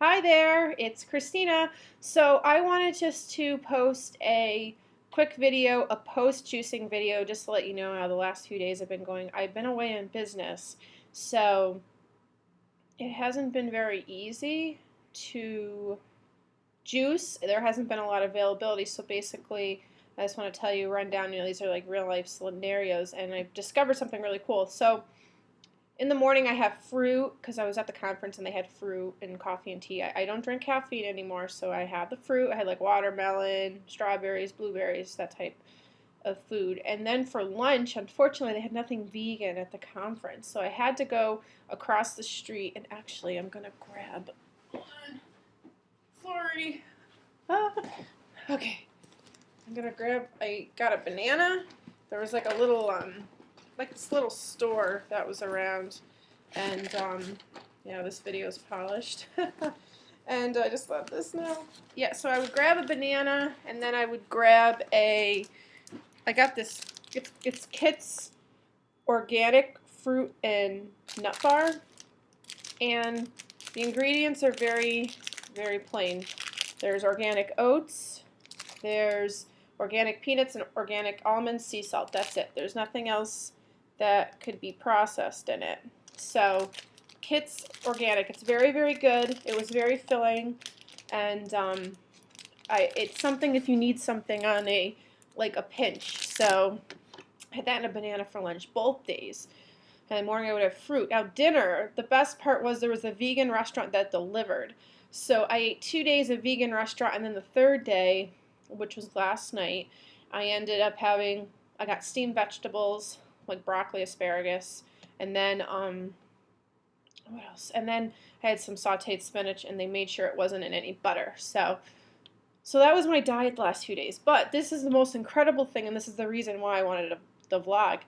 Hi there, it's Christina. So I wanted just to post a quick video, a post-juicing video, just to let you know how the last few days have been going. I've been away in business, so it hasn't been very easy to juice. There hasn't been a lot of availability, so basically I just want to tell you, run down, these are like real life scenarios, and I've discovered something really cool. So in the morning, I have fruit because I was at the conference and they had fruit and coffee and tea. I don't drink caffeine anymore, so I have the fruit. I had like watermelon, strawberries, blueberries, that type of food. And then for lunch, unfortunately, they had nothing vegan at the conference, so I had to go across the street. And actually, I'm gonna grab. Hold on, sorry. Ah, okay, I'm gonna grab. I got a banana. There was like a little like this little store that was around, and yeah, this video is polished. And I just love this now. Yeah, so I would grab a banana, and then I would grab I got this, it's Kit's organic fruit and nut bar, and the ingredients are very, very plain. There's organic oats, there's organic peanuts and organic almonds, sea salt. That's it. There's nothing else that could be processed in it. So Kit's organic. It's very, very good. It was very filling, and it's something if you need something on a pinch. So I had that and a banana for lunch both days. And in the morning I would have fruit. Now dinner, the best part was there was a vegan restaurant that delivered. So I ate 2 days of vegan restaurant, and then the third day, which was last night, I ended up having, I got steamed vegetables, like broccoli, asparagus, and then what else? And then I had some sautéed spinach, and they made sure it wasn't in any butter. So that was my diet the last few days. But this is the most incredible thing, and this is the reason why I wanted the vlog.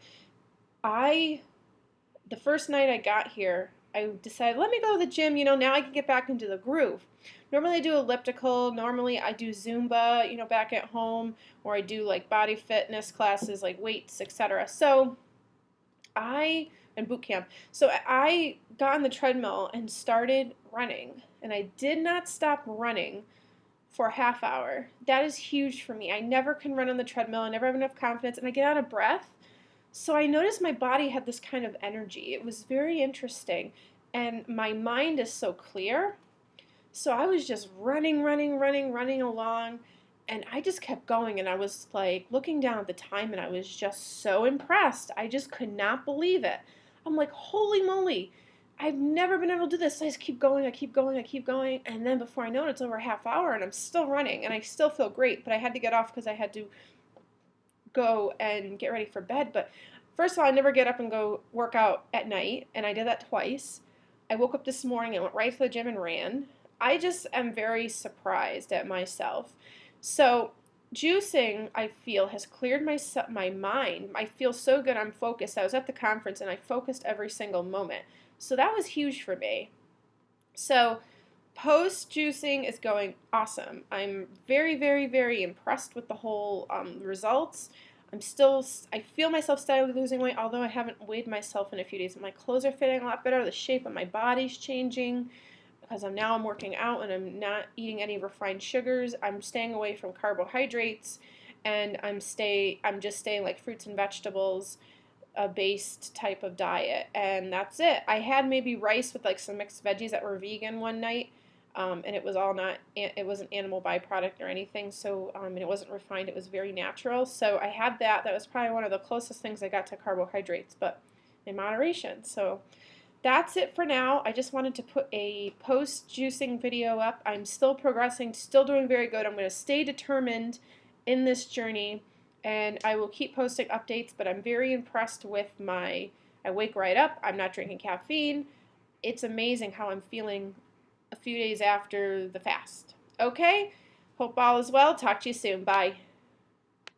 The first night I got here, I decided, let me go to the gym, now I can get back into the groove. Normally I do elliptical, normally I do Zumba, back at home, or I do like body fitness classes, like weights, etc. And boot camp. So I got on the treadmill and started running, and I did not stop running for a half hour. That is huge for me. I never can run on the treadmill. I never have enough confidence, and I get out of breath. So I noticed my body had this kind of energy. It was very interesting, and my mind is so clear. So I was just running along, and I just kept going, and I was like looking down at the time, and I was just so impressed. I just could not believe it. I'm like, holy moly, I've never been able to do this. So I just keep going, and then before I know it, it's over a half hour, and I'm still running, and I still feel great, but I had to get off because I had to go and get ready for bed. But first of all, I never get up and go work out at night, and I did that twice. I woke up this morning and went right to the gym and ran. I just am very surprised at myself. So juicing, I feel, has cleared my mind. I feel so good. I'm focused. I was at the conference and I focused every single moment. So that was huge for me. So post juicing is going awesome. I'm very, very, very impressed with the whole results. I feel myself steadily losing weight, although I haven't weighed myself in a few days. My clothes are fitting a lot better. The shape of my body's changing because I'm working out and I'm not eating any refined sugars. I'm staying away from carbohydrates, and I'm just staying like fruits and vegetables, a based type of diet, and that's it. I had maybe rice with like some mixed veggies that were vegan one night, and it wasn't animal byproduct or anything, so and it wasn't refined. It was very natural. So I had that. That was probably one of the closest things I got to carbohydrates, but in moderation. So that's it for now. I just wanted to put a post-juicing video up. I'm still progressing, still doing very good. I'm going to stay determined in this journey, and I will keep posting updates, but I'm very impressed with I wake right up. I'm not drinking caffeine. It's amazing how I'm feeling a few days after the fast. Okay? Hope all is well. Talk to you soon. Bye.